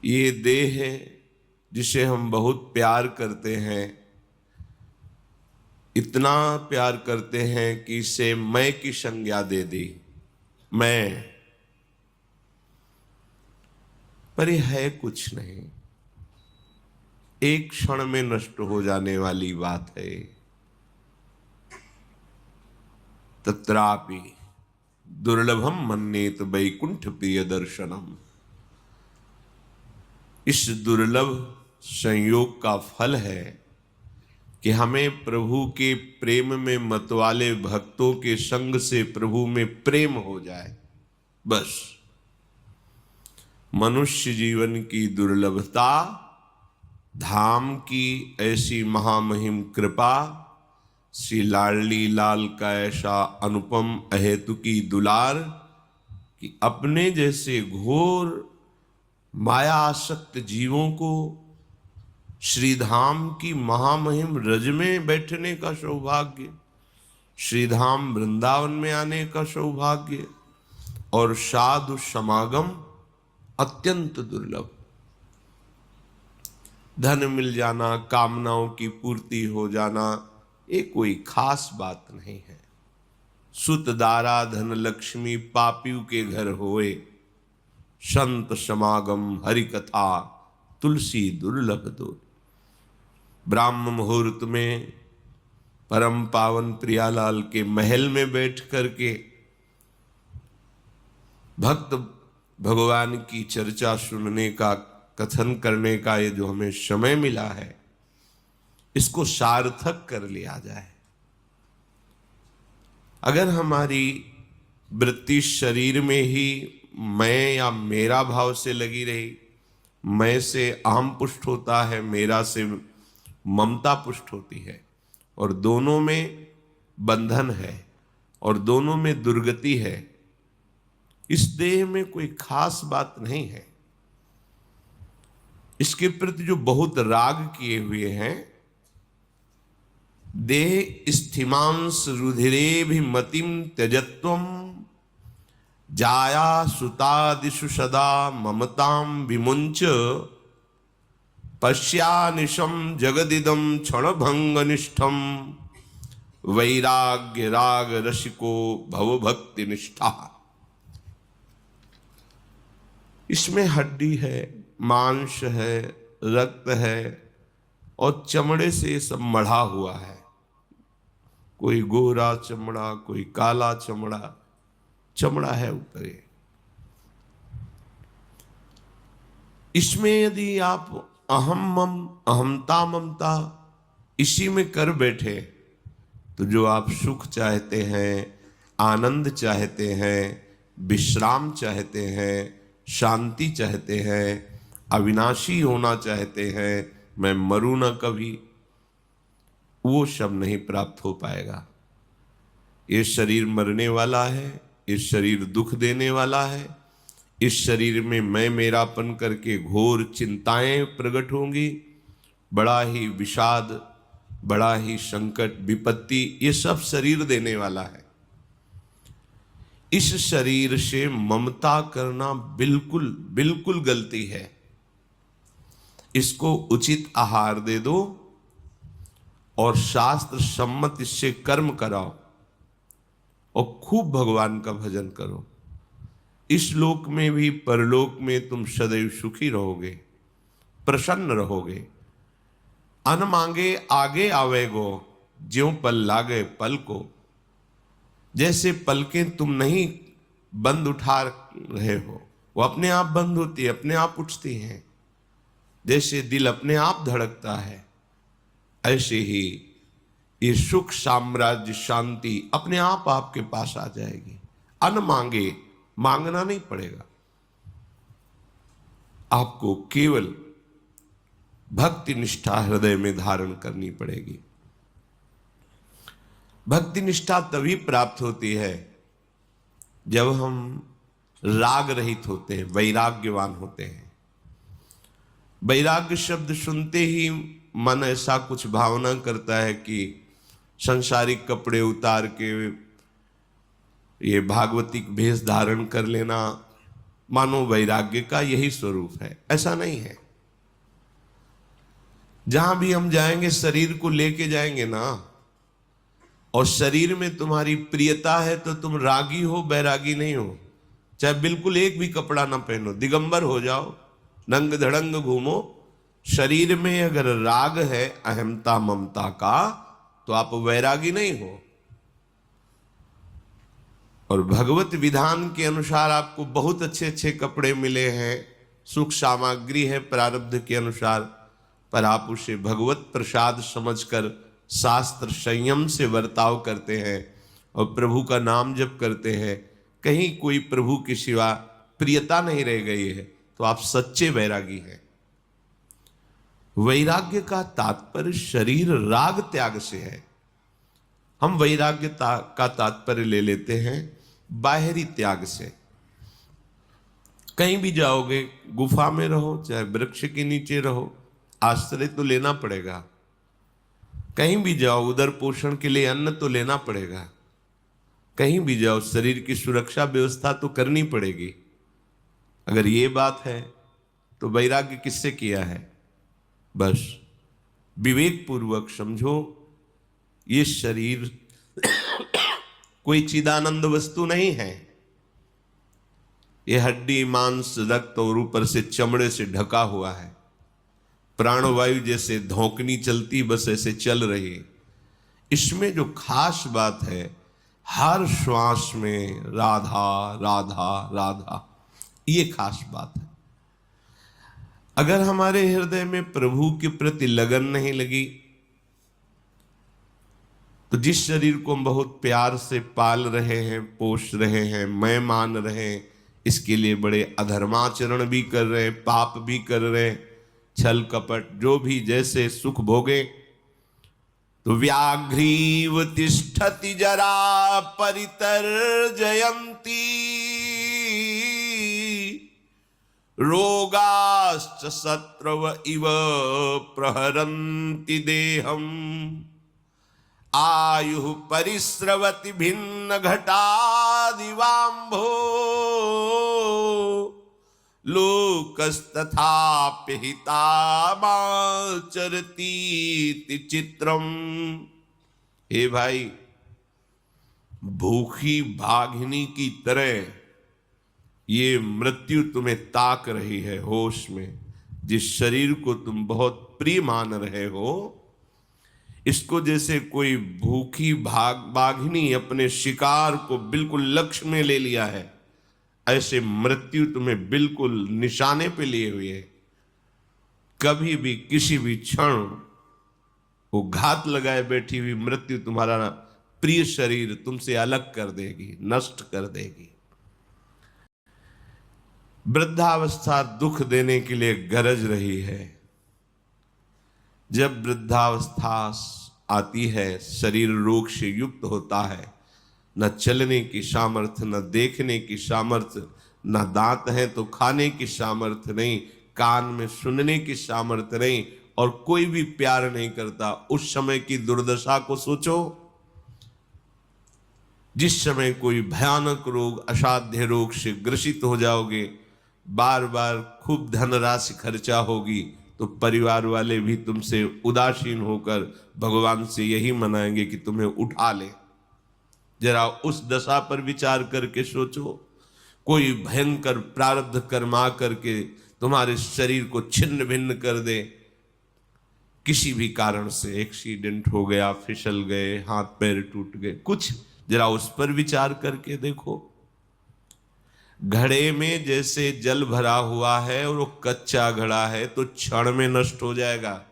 ये देह है जिसे हम बहुत प्यार करते हैं, इतना प्यार करते हैं कि इसे मैं की संज्ञा दे दी, मैं, पर यह है कुछ नहीं, एक क्षण में नष्ट हो जाने वाली बात है। तत्रापि दुर्लभम मन्येत वैकुंठ प्रिय दर्शनम। इस दुर्लभ संयोग का फल है कि हमें प्रभु के प्रेम में मतवाले भक्तों के संग से प्रभु में प्रेम हो जाए। बस मनुष्य जीवन की दुर्लभता, धाम की ऐसी महामहिम कृपा, श्री लाडली लाल का ऐसा अनुपम अहेतुकी दुलार कि अपने जैसे घोर माया आसक्त जीवों को श्रीधाम की महामहिम रज में बैठने का सौभाग्य, श्रीधाम वृंदावन में आने का सौभाग्य और साधु समागम अत्यंत दुर्लभ। धन मिल जाना, कामनाओं की पूर्ति हो जाना, ये कोई खास बात नहीं है। सुत दारा धन लक्ष्मी पापियों के घर होए, संत समागम हरि कथा तुलसी दुर्लभ दो। ब्राह्म मुहूर्त में परम पावन प्रियालाल के महल में बैठ करके भक्त भगवान की चर्चा सुनने का, कथन करने का ये जो हमें समय मिला है, इसको सार्थक कर लिया जाए। अगर हमारी वृत्ति शरीर में ही मैं या मेरा भाव से लगी रही, मैं से अहम पुष्ट होता है, मेरा से ममता पुष्ट होती है, और दोनों में बंधन है और दोनों में दुर्गति है, इस देह में कोई खास बात नहीं है। इसके प्रति जो बहुत राग किए हुए हैं, देह स्थिमांस रुधिरे भी मतिम त्यजत्वम जाया सुतादिषु सदा ममताम विमुंच पश्यानिशम जगदिदम क्षणभंग निष्ठम वैराग्य राग रसिको भवभक्ति निष्ठा। इसमें हड्डी है, मांस है, रक्त है और चमड़े से ये सब मढ़ा हुआ है। कोई गोरा चमड़ा, कोई काला चमड़ा, चमड़ा है ऊपर। इसमें यदि आप अहम मम, अहमता ममता इसी में कर बैठे तो जो आप सुख चाहते हैं, आनंद चाहते हैं, विश्राम चाहते हैं, शांति चाहते हैं, अविनाशी होना चाहते हैं, मैं मरूं न कभी, वो सब नहीं प्राप्त हो पाएगा। ये शरीर मरने वाला है, ये शरीर दुख देने वाला है, इस शरीर में मैं मेरापन करके घोर चिंताएं प्रकट होंगी, बड़ा ही विषाद, बड़ा ही संकट, विपत्ति, ये सब शरीर देने वाला है। इस शरीर से ममता करना बिल्कुल बिल्कुल गलती है। इसको उचित आहार दे दो और शास्त्र सम्मत इससे कर्म कराओ और खूब भगवान का भजन करो। इस लोक में भी परलोक में तुम सदैव सुखी रहोगे, प्रसन्न रहोगे। अन मांगे आगे आवेगो, ज्यों पल लागे पल को। जैसे पलकें तुम नहीं बंद उठा रहे हो, वो अपने आप बंद होती है, अपने आप उठती हैं। जैसे दिल अपने आप धड़कता है, ऐसे ही ये सुख, साम्राज्य, शांति अपने आप आपके पास आ जाएगी। अन मांगे, मांगना नहीं पड़ेगा, आपको केवल भक्ति निष्ठा हृदय में धारण करनी पड़ेगी। भक्ति निष्ठा तभी प्राप्त होती है जब हम राग रहित होते हैं, वैराग्यवान होते हैं। वैराग्य शब्द सुनते ही मन ऐसा कुछ भावना करता है कि संसारिक कपड़े उतार के ये भागवतिक भेष धारण कर लेना, मानो वैराग्य का यही स्वरूप है। ऐसा नहीं है। जहां भी हम जाएंगे शरीर को लेके जाएंगे ना, और शरीर में तुम्हारी प्रियता है तो तुम रागी हो, बैरागी नहीं हो। चाहे बिल्कुल एक भी कपड़ा ना पहनो, दिगंबर हो जाओ, नंग धड़ंग घूमो, शरीर में अगर राग है अहमता ममता का, तो आप वैरागी नहीं हो। और भगवत विधान के अनुसार आपको बहुत अच्छे अच्छे कपड़े मिले हैं, सुख सामग्री है प्रारब्ध के अनुसार, पर आप उसे भगवत प्रसाद समझकर शास्त्र संयम से बर्ताव करते हैं और प्रभु का नाम जप करते हैं, कहीं कोई प्रभु के सिवा प्रियता नहीं रह गई है, तो आप सच्चे वैरागी हैं। वैराग्य का तात्पर्य शरीर राग त्याग से है। हम वैराग्य का तात्पर्य ले लेते हैं बाहरी त्याग से। कहीं भी जाओगे, गुफा में रहो चाहे वृक्ष के नीचे रहो, आश्रय तो लेना पड़ेगा। कहीं भी जाओ उधर पोषण के लिए अन्न तो लेना पड़ेगा। कहीं भी जाओ शरीर की सुरक्षा व्यवस्था तो करनी पड़ेगी। अगर ये बात है तो वैराग्य किससे किया है? बस विवेक पूर्वक समझो, ये शरीर कोई चिदानंद वस्तु नहीं है। ये हड्डी मांस रक्त और ऊपर से चमड़े से ढका हुआ है। प्राणवायु जैसे धौंकनी चलती बस ऐसे चल रही। इसमें जो खास बात है, हर श्वास में राधा राधा राधा, ये खास बात है। अगर हमारे हृदय में प्रभु के प्रति लगन नहीं लगी, तो जिस शरीर को हम बहुत प्यार से पाल रहे हैं, पोष रहे हैं, मैं मान रहे हैं, इसके लिए बड़े अधर्माचरण भी कर रहे हैं, पाप भी कर रहे हैं, छल कपट जो भी जैसे सुख भोगे, तो व्याघ्रीव तिष्ठति जरा परितर्जयन्ति रोगाश्च शत्रव इव प्रहरन्ति देहम आयु परिस्रवति भिन्न घटादिवांभो लोकस्तथाप्य हितामाचरतीति चित्रम। हे भाई, भूखी बाघिनी की तरह ये मृत्यु तुम्हें ताक रही है होश में। जिस शरीर को तुम बहुत प्रिय मान रहे हो, इसको जैसे कोई भूखी बाघिनी अपने शिकार को बिल्कुल लक्ष्य में ले लिया है, ऐसे मृत्यु तुम्हें बिल्कुल निशाने पे लिए हुए है। कभी भी किसी भी क्षण वो घात लगाए बैठी हुई मृत्यु तुम्हारा प्रिय शरीर तुमसे अलग कर देगी, नष्ट कर देगी। वृद्धावस्था दुख देने के लिए गरज रही है। जब वृद्धावस्था आती है, शरीर रोग से युक्त होता है, न चलने की सामर्थ्य, न देखने की सामर्थ्य, न दांत हैं तो खाने की सामर्थ्य नहीं, कान में सुनने की सामर्थ्य नहीं, और कोई भी प्यार नहीं करता। उस समय की दुर्दशा को सोचो। जिस समय कोई भयानक रोग, असाध्य रोग से ग्रसित हो जाओगे, बार बार खूब धनराशि खर्चा होगी, तो परिवार वाले भी तुमसे उदासीन होकर भगवान से यही मनाएंगे कि तुम्हें उठा ले। जरा उस दशा पर विचार करके सोचो। कोई भयंकर प्रारब्ध कर्मा करके तुम्हारे शरीर को छिन्न भिन्न कर दे, किसी भी कारण से एक्सीडेंट हो गया, फिसल गए, हाथ पैर टूट गए, कुछ जरा उस पर विचार करके देखो। घड़े में जैसे जल भरा हुआ है और वो कच्चा घड़ा है तो क्षण में नष्ट हो जाएगा,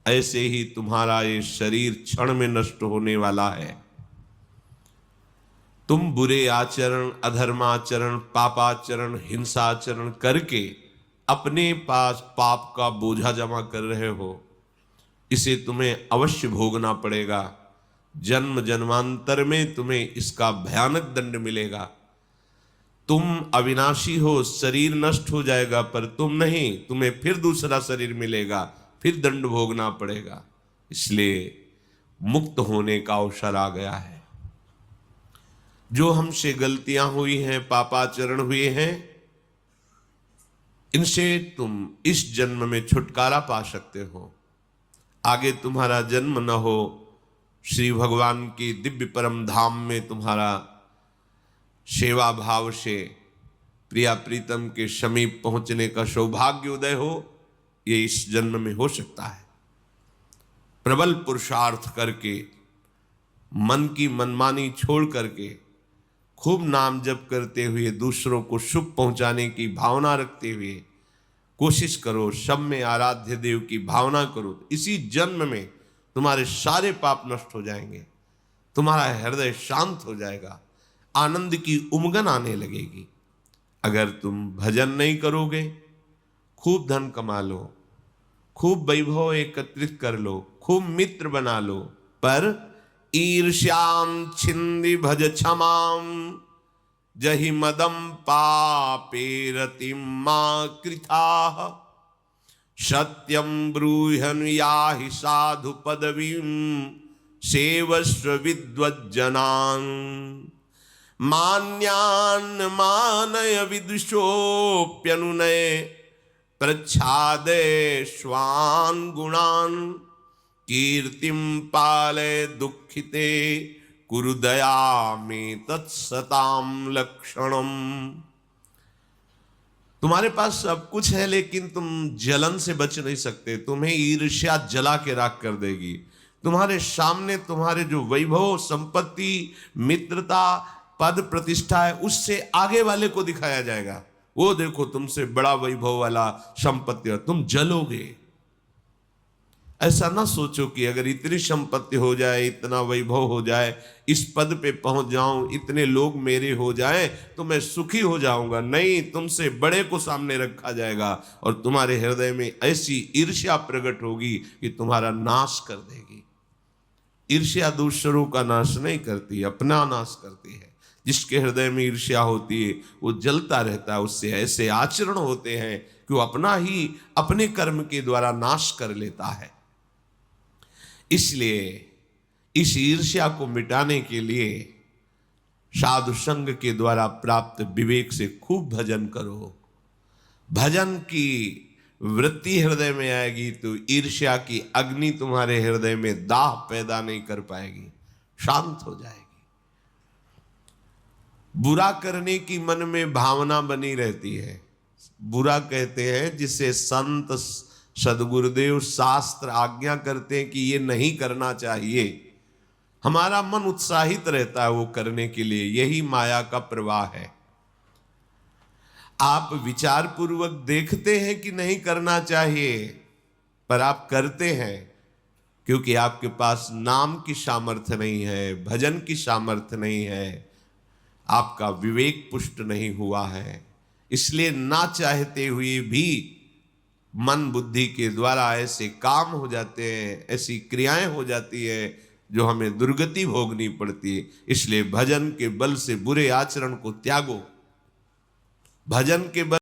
ऐसे ही तुम्हारा ये शरीर क्षण में नष्ट होने वाला है। तुम बुरे आचरण, अधर्माचरण, पापाचरण, हिंसाचरण करके अपने पास पाप का बोझा जमा कर रहे हो। इसे तुम्हें अवश्य भोगना पड़ेगा। जन्म जन्मांतर में तुम्हें इसका भयानक दंड मिलेगा। तुम अविनाशी हो, शरीर नष्ट हो जाएगा, पर तुम नहीं, तुम्हें फिर दूसरा शरीर मिलेगा, फिर दंड भोगना पड़ेगा। इसलिए मुक्त होने का अवसर आ गया है। जो हमसे गलतियां हुई हैं, पापाचरण हुए हैं, इनसे तुम इस जन्म में छुटकारा पा सकते हो। आगे तुम्हारा जन्म न हो, श्री भगवान के दिव्य परम धाम में तुम्हारा सेवा भाव से प्रिया प्रीतम के समीप पहुंचने का सौभाग्य उदय हो, ये इस जन्म में हो सकता है। प्रबल पुरुषार्थ करके, मन की मनमानी छोड़ करके, खूब नाम जप करते हुए, दूसरों को सुख पहुंचाने की भावना रखते हुए कोशिश करो, सब में आराध्य देव की भावना करो। इसी जन्म में तुम्हारे सारे पाप नष्ट हो जाएंगे, तुम्हारा हृदय शांत हो जाएगा, आनंद की उमगन आने लगेगी। अगर तुम भजन नहीं करोगे, खूब धन कमा लो, खूब वैभव एकत्रित कर लो, खूब मित्र बना लो, पर ईर्ष्याम छिंदि भज क्षमाम जहि मदम पापे रतिम मां कृताः सत्यम ब्रूहन याहि साधु पदवीं सेवस्व विद्वज्जनान् मान्यान् मानय विदुषोऽप्यनुनय प्रच्छादय स्वान् गुणान् कीर्तिं पालय दुःखिते कुरु दया में तत्सताम लक्षणम। तुम्हारे पास सब कुछ है, लेकिन तुम जलन से बच नहीं सकते। तुम्हें ईर्ष्या जला के राख कर देगी। तुम्हारे सामने तुम्हारे जो वैभव, संपत्ति, मित्रता, पद, प्रतिष्ठा है, उससे आगे वाले को दिखाया जाएगा, वो देखो तुमसे बड़ा वैभव वाला संपत्ति है, तुम जलोगे। ऐसा ना सोचो कि अगर इतनी संपत्ति हो जाए, इतना वैभव हो जाए, इस पद पे पहुंच जाऊं, इतने लोग मेरे हो जाएं तो मैं सुखी हो जाऊंगा। नहीं, तुमसे बड़े को सामने रखा जाएगा और तुम्हारे हृदय में ऐसी ईर्ष्या प्रकट होगी कि तुम्हारा नाश कर देगी। ईर्ष्या दूसरों का नाश नहीं करती, अपना नाश करती है। जिसके हृदय में ईर्ष्या होती है वो जलता रहता है, उससे ऐसे आचरण होते हैं कि वो अपना ही अपने कर्म के द्वारा नाश कर लेता है। इसलिए इस ईर्ष्या को मिटाने के लिए साधु संग के द्वारा प्राप्त विवेक से खूब भजन करो। भजन की वृत्ति हृदय में आएगी तो ईर्ष्या की अग्नि तुम्हारे हृदय में दाह पैदा नहीं कर पाएगी, शांत हो जाएगी। बुरा करने की मन में भावना बनी रहती है। बुरा कहते हैं जिसे संत सदगुरुदेव शास्त्र आज्ञा करते हैं कि ये नहीं करना चाहिए। हमारा मन उत्साहित रहता है वो करने के लिए, यही माया का प्रवाह है। आप विचार पूर्वक देखते हैं कि नहीं करना चाहिए, पर आप करते हैं क्योंकि आपके पास नाम की सामर्थ्य नहीं है, भजन की सामर्थ्य नहीं है, आपका विवेक पुष्ट नहीं हुआ है। इसलिए ना चाहते हुए भी मन बुद्धि के द्वारा ऐसे काम हो जाते हैं, ऐसी क्रियाएं हो जाती है जो हमें दुर्गति भोगनी पड़ती है। इसलिए भजन के बल से बुरे आचरण को त्यागो। भजन के बल